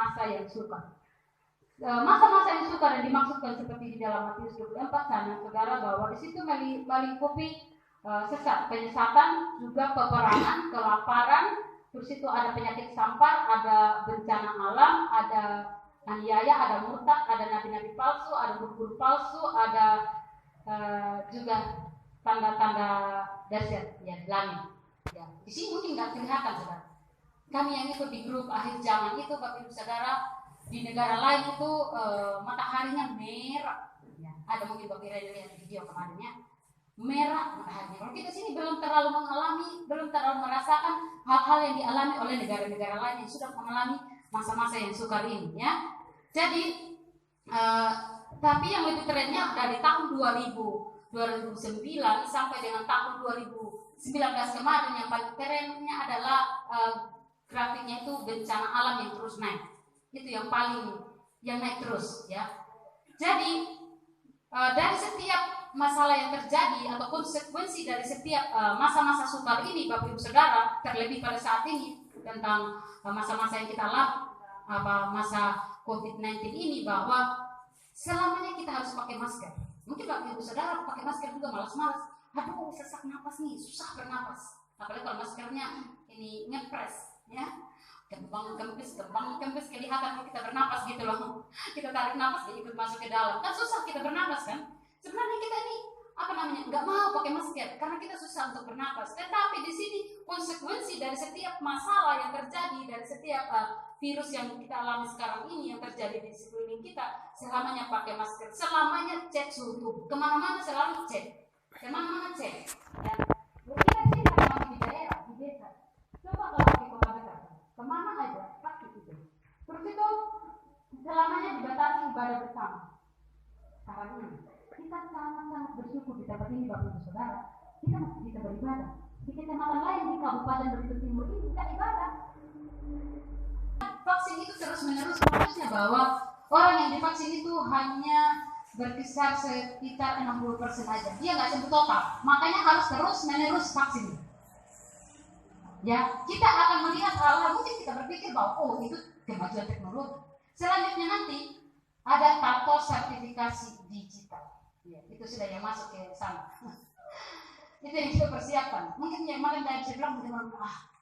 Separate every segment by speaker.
Speaker 1: masa yang sukar. Masa-masa yang sukar yang dimaksudkan seperti di dalam Matius 24 sana, saudara, bahwa di situ melingkupi sesat, penyesatan, juga peperangan, kelaparan, terus itu ada penyakit sampar, ada bencana alam, ada aniaya, ada murtad, ada nabi-nabi palsu, ada guru-guru palsu, ada juga tanda-tanda dahsyat ya di langit. Ya, di sini mungkin nggak kelihatan, saudara. Kami yang ikut di grup akhir zaman itu, Bapak Ibu Saudara, di negara lain itu mataharinya merah. Ya, ada mungkin Bapak Ibu lihat video kemarinnya, merah mataharinya. Kalau kita sini belum terlalu mengalami, belum terlalu merasakan hal-hal yang dialami oleh negara-negara lain yang sudah mengalami masa-masa yang sukar ini. Ya, jadi tapi yang lebih kerennya dari tahun 2009 sampai dengan tahun 2019 kemarin, yang paling kerennya adalah grafiknya itu bencana alam yang terus naik. Itu yang naik terus ya. Jadi dari setiap masalah yang terjadi atau konsekuensi dari setiap masa-masa sukar ini, Bapak Ibu Saudara, terlebih pada saat ini tentang masa-masa yang kita alami, masa COVID-19 ini, bahwa selamanya kita harus pakai masker. Mungkin Bapak Ibu Saudara pakai masker juga malas-malas. Aduh, sesak napas nih, susah bernapas. Apalagi kalau maskernya ini ngepres, ya, kembang kempis kelihatan kalau kita bernapas gitu loh. Kita tarik napas, dia ikut masuk ke dalam. Kan susah kita bernapas kan? Sebenarnya kita ini nggak mau pakai masker karena kita susah untuk bernapas. Tetapi di sini konsekuensi dari setiap masalah yang terjadi, dari setiap virus yang kita alami sekarang ini yang terjadi di sekeliling kita, selamanya pakai masker, selamanya cek suhu tubuh, kemana-mana selalu cek, kemana-mana cek. Ya, kita di sini kalau di daerah, di desa, coba kalau di kota besar, kemana aja pakai itu. Terus itu selamanya dibatasi ibadah bersama. Sekarang ini kita sangat-sangat bersyukur di tempat ini, Bapak Ibu Saudara, kita masih bisa beribadah. Di kecamatan lain di Kabupaten Belitung Timur ini kita ibadah. Vaksin itu terus-menerus, maksudnya bahwa orang yang divaksin itu hanya berkisar sekitar 60% aja. Dia nggak sembuh total. Makanya harus terus-menerus vaksin. Ya, kita akan melihat hal-hal, mungkin kita berpikir bahwa itu kemajuan teknologi. Selanjutnya nanti ada tato sertifikasi digital. Ya, itu sudah yang masuk ke sana. Itu yang kita persiapkan. Mungkin yang kemarin dari saya bilang,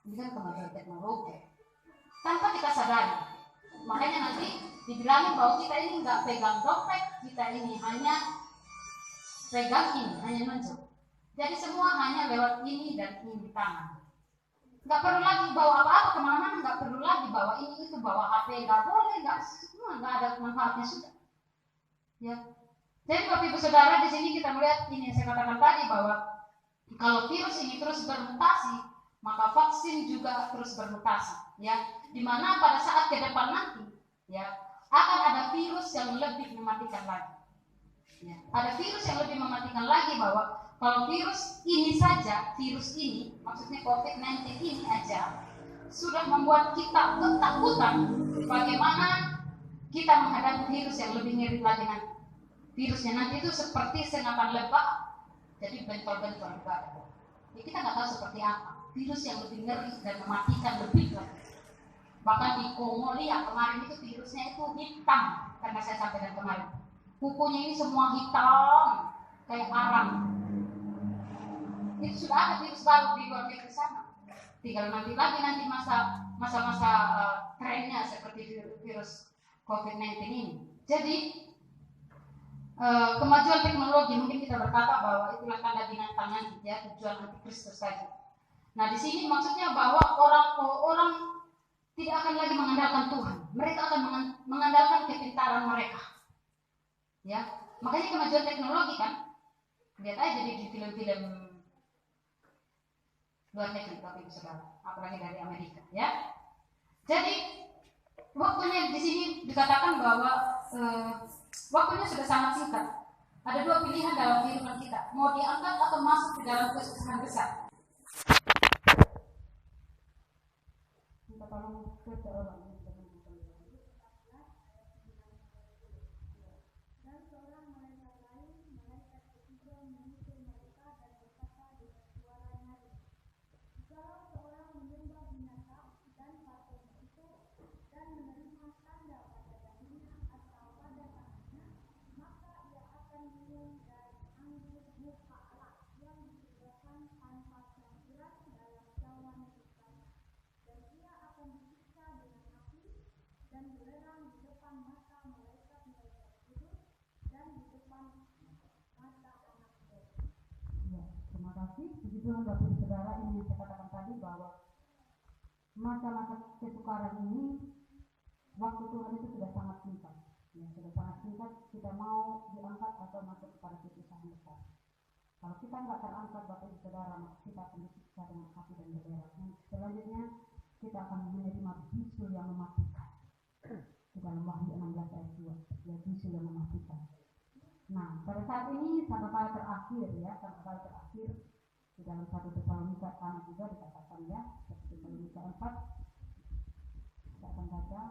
Speaker 1: ini kan kemajuan teknologi. Tanpa kita sadari. Makanya nanti dibilangin bahwa kita ini nggak pegang dompet, kita ini hanya pegang ini, hanya nunjuk. Jadi semua hanya lewat ini dan ini di tangan. Nggak perlu lagi bawa apa-apa kemana-mana, nggak perlu lagi bawa ini itu, bawa HP nggak boleh, nggak ada manfaatnya sudah. Ya. Jadi Bapak Ibu Saudara, di sini kita melihat ini yang saya katakan tadi, bahwa kalau virus ini terus bermutasi, maka vaksin juga terus bermutasi. Ya, dimana pada saat ke depan nanti, ya, akan ada virus yang lebih mematikan lagi. Ya, ada virus yang lebih mematikan lagi, bahwa kalau virus ini saja, virus ini, maksudnya COVID-19 ini aja, sudah membuat kita ketakutan bagaimana kita menghadapi virus yang lebih ngeri lagi nanti. Virusnya nanti itu seperti sengatan lebah, jadi bentol-bentol di badan. Ya, kita nggak tahu seperti apa. Virus yang lebih ngeri dan mematikan lebih lagi. Bahkan di Mongolia kemarin itu virusnya itu hitam, karena saya sampaikan kemarin. Kukunya ini semua hitam, kayak arang. Itu sudah ada virus baru di luar negeri sana. Tinggal nanti masa-masa trennya seperti virus COVID-19 ini. Jadi kemajuan teknologi, mungkin kita berkata bahwa itulah tanda binatang nanti, ya, tujuan antikristus tadi. Nah, di sini maksudnya bahwa orang tidak akan lagi mengandalkan Tuhan. Mereka akan mengandalkan kepintaran mereka. Ya, makanya kemajuan teknologi kan. Lihat aja di film-film luar negeri, Bapak Ibu Saudara, apalagi dari Amerika, ya. Jadi waktunya di sini dikatakan bahwa waktunya sudah sangat singkat. Ada dua pilihan dalam kehidupan kita, mau diangkat atau masuk ke dalam kesusahan besar. Minta tolong ke seorang. kasih. Puji Tuhan Bapak Ibu Saudara, ini yang saya katakan tadi bahwa masa-masa kesukaran ini, waktu Tuhan itu sudah sangat singkat. Ya, sudah sangat singkat. Kita mau diangkat atau masuk kepada kesusahan besar. Kalau kita nggak terangkat Bapak Ibu Saudara, maka kita akan disiksa dengan api dan belerang. Selanjutnya kita akan menerima bisul yang mematikan. Di dalam Wahyu 16 ayat 2, ya, bisul yang mematikan. Nah, pada saat ini sampai kali terakhir ya, sampai kali terakhir di dalam 1 Tesalonika sama juga dikatakan ya, 1 Tesalonika 4, kita akan baca.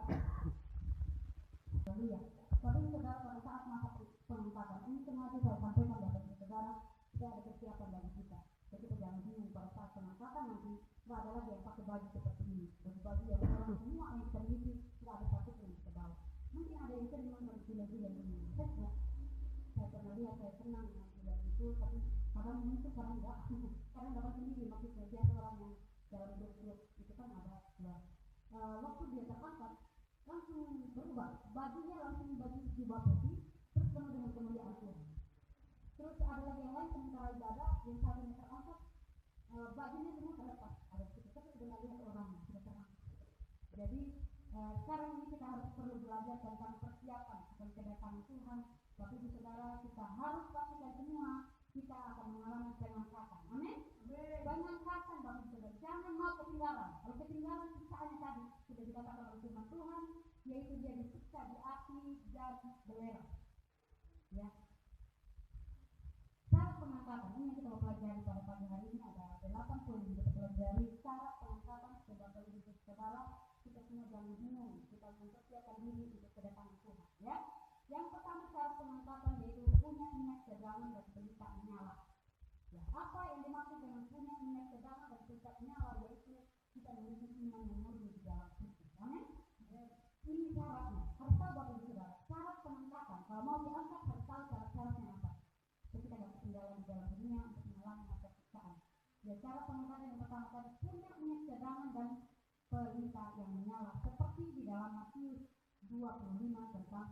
Speaker 1: Lalu ya, tapi saudara pada saat masa pengangkatan ini sengaja saya sampaikan Bapak Ibu Saudara, tidak ada persiapan bagi kita. Jadi kita jangan bingung pada saat pengangkatan nanti tidak ada lagi yang pakai baju seperti ini, baju yang orang semua yang kita miliki tidak ada satu pun yang kita bawa. Mungkin ada yang sering menonton film-film ini, saya pernah lihat, saya senang dengan film itu, tapi kadang mungkin kadang enggak, kadang dapat sendiri maksudnya biasa orang yang dalam grup itu kan ada ya. Waktu dia terangkat langsung berubah, bajunya langsung baju jubah putih, terus penuh dengan kemuliaan Tuhan. Terus ada lagi yang lain sementara ibadah yang satu yang terangkat, bajunya semua terlepas, ada sekitar tapi sudah lihat orangnya sudah terangkat. Jadi sekarang ini kita harus perlu belajar tentang persiapan akan kedatangan Tuhan. Tapi Ibu Saudara, kita harus pastikan semua kita akan mengalami pengangkatan. Amin. Pengangkatan Bapak Ibu Saudara, jangan mau ketinggalan. Kalau ketinggalan siksaannya tadi sudah dikatakan oleh firman Tuhan, yaitu dia disiksa di api dan belerang. Ya. Syarat pengangkatan ini yang kita mau pelajari pada pagi hari ini ada 8 poin yang kita pelajari. Syarat pengangkatan Bapak Ibu Saudara, kita semua jangan bingung, kita mempersiapkan diri untuk kedatangan Tuhan. Ya. Yang pertama syarat pengangkatan yaitu punya minyak cadangan dan pelita menyala. Ya, apa yang dimaksud dengan punya minyak cadangan dan pelita menyala, yaitu kita memiliki iman yang murni di dalam Kristus. Amin. Ini syaratnya. Harus tahu Bapak Ibu Saudara, syarat pengangkatan. Kalau mau diangkat harus tahu syarat-syaratnya apa. Jadi kita tidak ketinggalan di dalam dunia untuk mengalami masa siksaan. Ya, syarat pengangkatan yang pertama tadi punya minyak cadangan dan pelita yang menyala, seperti di dalam Matius 25 tentang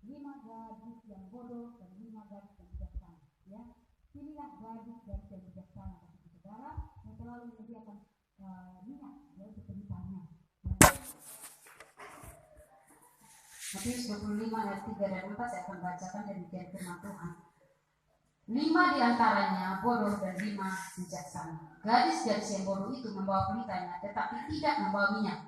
Speaker 1: 5 gadis yang bodoh dan 5 gadis yang bijaksana. Ya, pilihlah gadis yang bijaksana Bapak Ibu Saudara yang selalu menyediakan minyak, yaitu pelitanya. Matius 25 ayat 3 dan 4 saya akan bacakan demikian firman Tuhan. 5 diantaranya bodoh dan 5 bijaksana. Gadis-gadis yang bodoh itu membawa pelitanya, tetapi tidak membawa minyak.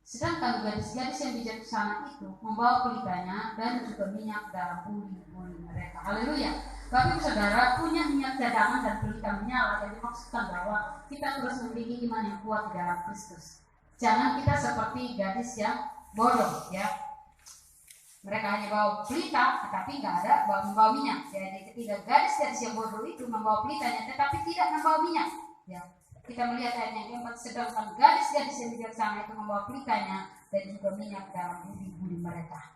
Speaker 1: Sedangkan gadis-gadis yang bijaksana itu membawa pelitanya dan juga minyak dalam buli-buli mereka. Haleluya. Bapak Ibu Saudara, punya minyak cadangan dan pelita menyala yang dimaksudkan bahwa kita terus memiliki iman yang kuat di dalam Kristus. Jangan kita seperti gadis yang bodoh, ya. Mereka hanya bawa pelita, tetapi nggak ada membawa minyak. Jadi ketika gadis-gadis yang bodoh itu membawa pelitanya, tetapi tidak membawa minyak. Ya, kita melihat ayat yang keempat, sedangkan gadis-gadis yang bijaksana itu membawa pelitanya dan juga minyak dalam budi-budi mereka.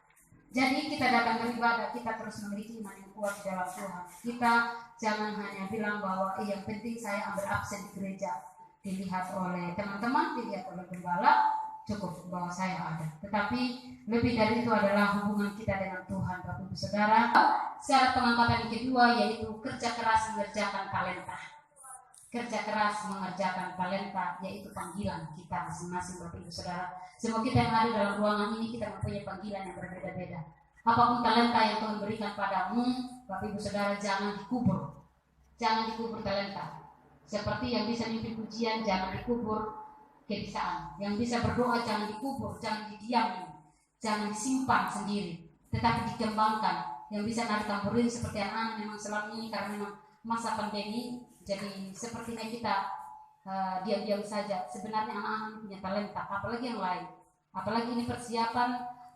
Speaker 1: Jadi kita datang beribadah, kita terus memiliki iman yang kuat di dalam Tuhan. Kita jangan hanya bilang bahwa yang penting saya ambil absen di gereja, dilihat oleh teman-teman, dilihat oleh gembala, cukup bahwa saya ada. Tetapi lebih dari itu adalah hubungan kita dengan Tuhan, Bapak Ibu Saudara. Syarat pengangkatan yang kedua yaitu kerja keras mengerjakan talenta. Kerja keras mengerjakan talenta yaitu panggilan kita masing-masing, Bapak Ibu Saudara. Semua kita yang ada dalam ruangan ini kita mempunyai panggilan yang berbeda-beda. Apapun talenta yang Tuhan berikan padamu, Bapak Ibu Saudara, jangan dikubur. Jangan dikubur talenta. Seperti yang bisa mimpi pujian, jangan dikubur kebisaan. Yang bisa berdoa jangan dikubur, jangan didiami, jangan disimpan sendiri, tetapi dikembangkan. Yang bisa narik tamburin seperti anak-anak memang selama ini karena memang masa pandemi, jadi sepertinya kita diam-diam saja. Sebenarnya anak-anak punya talenta, apalagi yang lain. Apalagi ini persiapan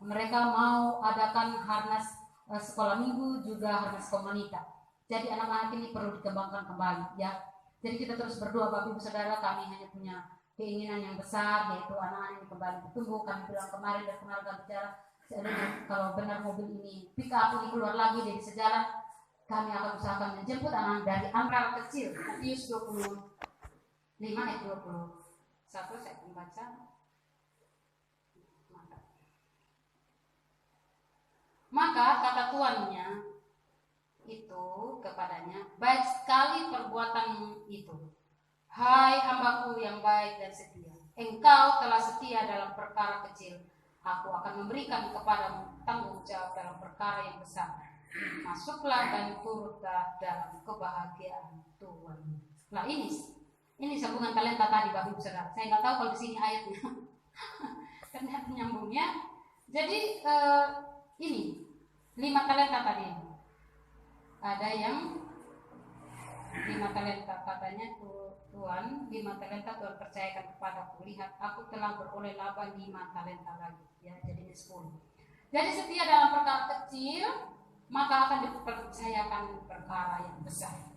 Speaker 1: mereka mau adakan harnas sekolah minggu juga harnas komunitas. Jadi anak-anak ini perlu dikembangkan kembali, ya. Jadi kita terus berdoa Bapak Ibu Saudara, kami hanya punya keinginan yang besar yaitu anak-anak ini kembali bertumbuh. Kami bilang kemarin kami bicara kalau benar mobil ini pick up ini keluar lagi dari sejalan, kami akan usahakan menjemput anak dari angkara kecil. Matius 25 ayat 21 saya membaca. Maka kata tuannya itu kepadanya, baik sekali perbuatanmu itu. Hai hambaku yang baik dan setia, engkau telah setia dalam perkara kecil, aku akan memberikan kepadamu tanggung jawab dalam perkara yang besar. Masuklah dan turutlah dalam kebahagiaan Tuhan. Nah ini sambungan talenta tadi Bapak Ibu Saudara. Saya nggak tahu kalau di sini ayatnya karena penyambungnya. Jadi ini 5 talenta tadi. Ada yang 5 talenta katanya Tuhan, 5 talenta Tuhan percayakan kepadaku. Lihat, aku telah beroleh laba 5 talenta lagi. Ya, jadi 10. Jadi setia dalam perkara kecil, maka akan dipercayakan perkara yang besar.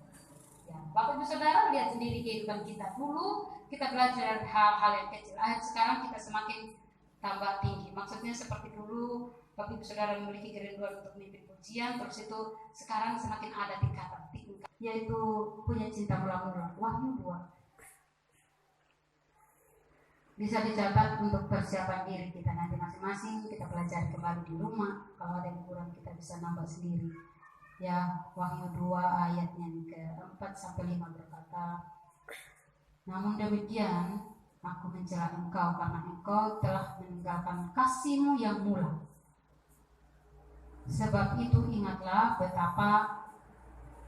Speaker 1: Ya, Bapak Ibu Saudara lihat sendiri kehidupan kita dulu. Kita belajar hal-hal yang kecil. Sekarang kita semakin tambah tinggi. Maksudnya seperti dulu Bapak Ibu Saudara memiliki kerinduan untuk memimpin pujian, terus itu sekarang semakin ada tingkatan, yaitu punya cinta mula-mula. Wahyu 2 bisa dicatat untuk persiapan diri kita nanti masing-masing. Kita belajar kembali di rumah. Kalau ada yang kurang kita bisa nambah sendiri. Ya, Wahyu 2 ayatnya ke-4 sampai 5 berkata, namun demikian aku mencela engkau karena engkau telah meninggalkan kasihmu yang mula. Sebab itu ingatlah betapa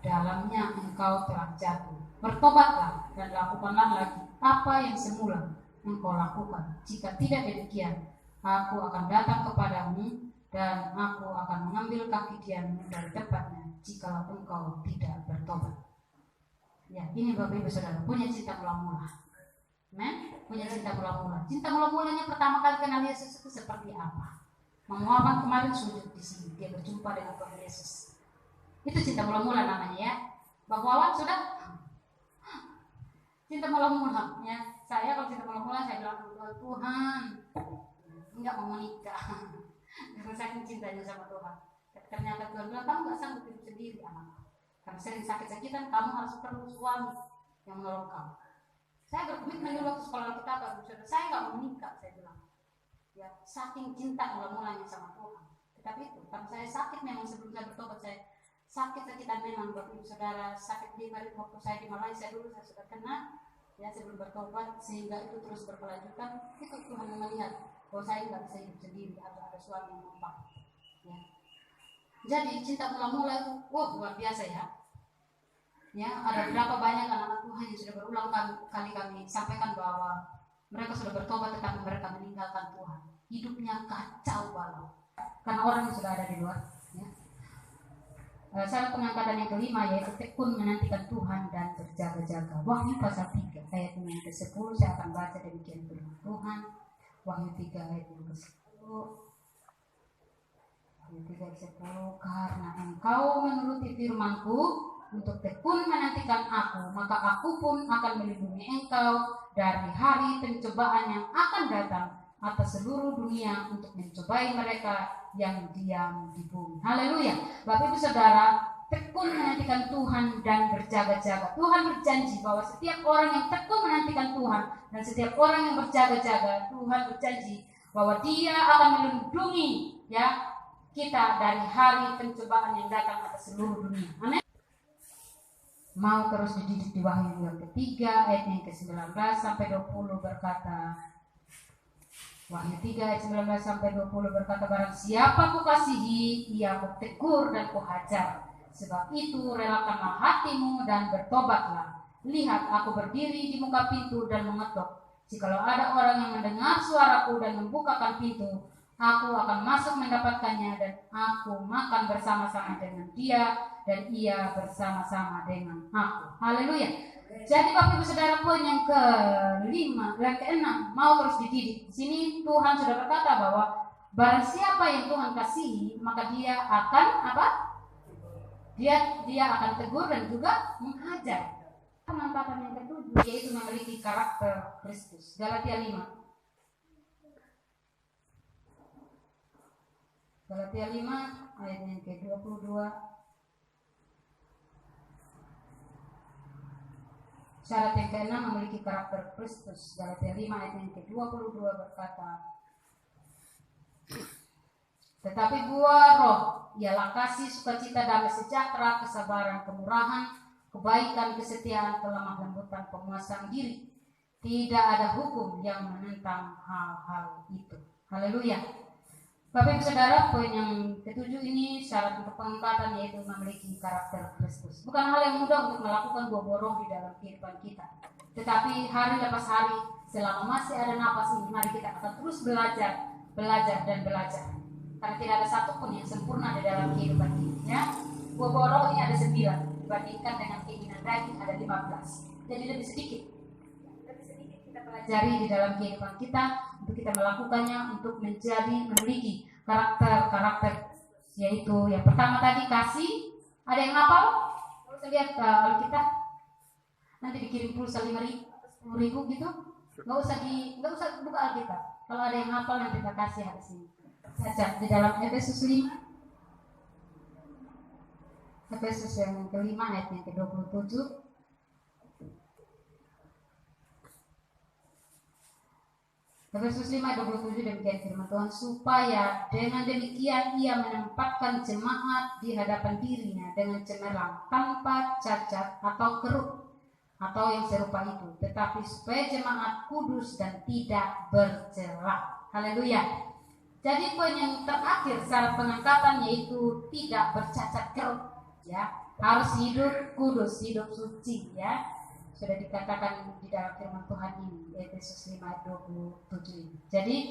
Speaker 1: dalamnya engkau telah jatuh. Bertobatlah dan lakukanlah lagi apa yang semula engkau lakukan. Jika tidak demikian, aku akan datang kepadamu dan aku akan mengambil kaki diammu dari tempatnya jika engkau tidak bertobat. Ya, ini Bapak Ibu Saudara punya cinta mula-mula. Punya cinta mula-mula. Cinta mula-mulanya pertama kali kenal Yesus itu seperti apa? Mama Wawan kemarin sujud di sini, dia berjumpa dengan Tuhan Yesus. Itu cinta mula-mula namanya ya. Bang Wawan sudah cinta mula-mula ya. Saya kalau cinta mula-mula saya bilang Tuhan, enggak mau menikah. Karena saking cintanya sama Tuhan. Ternyata Tuhan bilang kamu enggak sanggup hidup sendiri anak. Karena sering sakit-sakitan kamu harus perlu suami yang menolong kamu. Saya berkomitmen dulu waktu sekolah kita saya enggak mau menikah, saya bilang. Ya, saking cinta mula-mulanya sama Tuhan. Tetapi itu, karena saya sakit memang sebelum saya bertobat, saya sakit-sakitan memang Bapak Ibu Saudara, sakit di waktu saya di Malaysia dulu saya sudah kena, ya sebelum bertobat, sehingga itu terus berkelanjutan. Itu Tuhan melihat bahwa saya nggak bisa hidup sendiri atau ada suami yang numpang. Ya. Jadi cinta mula-mula itu, luar biasa ya. Ya, ada berapa banyak anak-anak Tuhan yang sudah berulang kali kami sampaikan bahwa mereka sudah bertobat tetapi mereka meninggalkan Tuhan. Hidupnya kacau balau. Karena orang yang sudah ada di luar. Ya. Syarat pengangkatan yang kelima yaitu tekun menantikan Tuhan dan berjaga-jaga. Wahyu pasal 3 ayat yang ke-10 saya akan baca demikian firman Tuhan. Wahyu 3 ayat yang ke-10. Wahyu 3 ayat 10. Karena engkau menuruti firman-Ku untuk tekun menantikan Aku, maka Aku pun akan melindungi engkau dari hari pencobaan yang akan datang atas seluruh dunia untuk mencobai mereka yang diam di bumi. Haleluya. Bapak Ibu Saudara, tekun menantikan Tuhan dan berjaga-jaga. Tuhan berjanji bahwa setiap orang yang tekun menantikan Tuhan dan setiap orang yang berjaga-jaga, Tuhan berjanji bahwa Dia akan melindungi ya kita dari hari pencobaan yang datang atas seluruh dunia. Amin. Mau terus dididik di Wahyu yang ketiga ayat yang ke-19 sampai 20 berkata, Wahyu 3 ayat 19 sampai 20 berkata, barang siapa kukasihi, ia kutegur dan kuhajar. Sebab itu relakanlah hatimu dan bertobatlah. Lihat, aku berdiri di muka pintu dan mengetuk. Jikalau ada orang yang mendengar suaraku dan membukakan pintu, aku akan masuk mendapatkannya dan aku makan bersama-sama dengan dia dan ia bersama-sama dengan aku. Haleluya. Jadi Bapak Ibu Saudara, poin yang kelima, yang keenam, mau terus dididik. Di sini Tuhan sudah berkata bahwa barang siapa yang Tuhan kasihi, maka dia akan apa? Dia akan tegur dan juga menghajar. Penempatan yang ketujuh yaitu memiliki karakter Kristus. Galatia 5. Galatia 5 ayat yang ke-22. Syarat yang keenam memiliki karakter Kristus. Galatia 5 ayat yang ke-22 berkata, tetapi buah roh ialah kasih, sukacita, damai sejahtera, kesabaran, kemurahan, kebaikan, kesetiaan, kelemah lembutan, penguasaan diri. Tidak ada hukum yang menentang hal-hal itu. Haleluya. Bapak Ibu Saudara, poin yang ketujuh ini syarat untuk pengangkatan yaitu memiliki karakter Kristus. Bukan hal yang mudah untuk melakukan buah borong di dalam kehidupan kita. Tetapi hari lepas hari, selama masih ada napas ini, mari kita akan terus belajar dan belajar. Karena tidak ada satupun yang sempurna di dalam kehidupan ini. Ya. Buah borong ini ada 9, dibandingkan dengan keinginan daging ada 15. Jadi lebih sedikit kita pelajari di dalam kehidupan kita untuk kita melakukannya untuk memiliki karakter yaitu yang pertama tadi kasih. Ada yang hafal? Kalau saya lihat Alkitab nanti dikirim pulsa 5.000 10.000 gitu, nggak usah buka Alkitab. Kalau ada yang hafal nanti kita kasih hadis ini saja di dalam Efesus 5. Efesus yang kelima ayat yang ke-27. Efesus 5:27 demikian firman Tuhan, supaya dengan demikian ia menempatkan jemaat di hadapan dirinya dengan cemerlang, tanpa cacat atau keruk atau yang serupa itu, tetapi supaya jemaat kudus dan tidak bercela. Haleluya. Jadi poin yang terakhir syarat pengangkatan yaitu tidak bercacat keruk, ya. Harus hidup kudus, hidup suci, ya. Sudah dikatakan di dalam firman Tuhan ini, Efesus 5:27 ini. Jadi